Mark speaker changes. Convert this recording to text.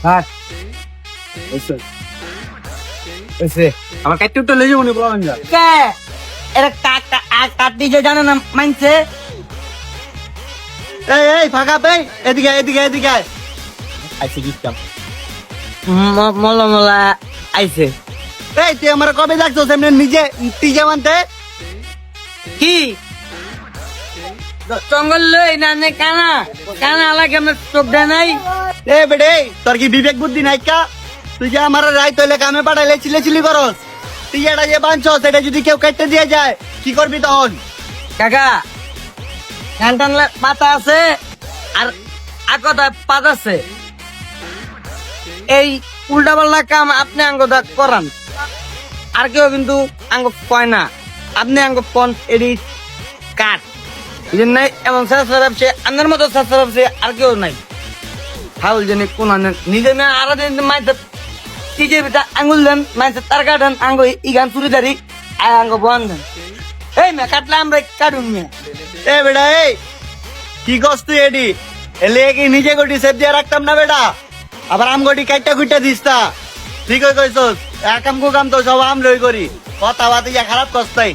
Speaker 1: হ্যাঁ আমার কাটতে উঠতে লেগে মনে বলেন যা
Speaker 2: কে এরা কাটি যে জানে না মানছে
Speaker 3: এই ফাঁকা পেই এদিকে এদিকে এদিকে আয়।
Speaker 1: আইসি দিতাম
Speaker 2: মলা মলা আইছে
Speaker 3: এই তুই আমার কবে দেখছো এমনি নিজে মানতে
Speaker 2: কি জঙ্গল লই না নে কানা কানা লাগে আমার চোখ দেয় নাই
Speaker 3: এ বেডে তোর কি বিবেক বুদ্ধি নাই কা তুই যে আমার রায় তৈলে কামে পাঠাইলে চিলি করস তুই এটা যে বাঁধছস এটা যদি কেউ কেটে দিয়ে যায় কি করবি তখন?
Speaker 2: কাকা ধান টানলে পাতা আছে আর আকতা পাত আছে এই উল্টা পাল্টা কাম আপনি আঙ্গটা করান আর কেউ কিন্তু আঙ্গ কয় না আপনি আঙ্গ কোন এডি কাট বুঝেন নাই এবং সে আপনার মতো সে আর কেউ নাই ফাউল জানি কোন নিজে মেয়ে আর মাইতে টিজে বেটা আঙ্গুল দেন মাইতে তার কাটেন আঙ্গ ইগান চুরি দাঁড়ি আঙ্গ বন দেন এই মেয়ে কাটলে আমরা কাটুন মেয়ে
Speaker 3: এ বেটা এই কি করছ তুই এডি এলে কি নিজে গটি সেভ দিয়ে রাখতাম না বেটা আবার আম গটি কাইটা কুইটা দিস্তা ঠিক হয়ে কইছস একাম কো কাম তো সব আম লই করি কথা বাতি যা খারাপ করছাই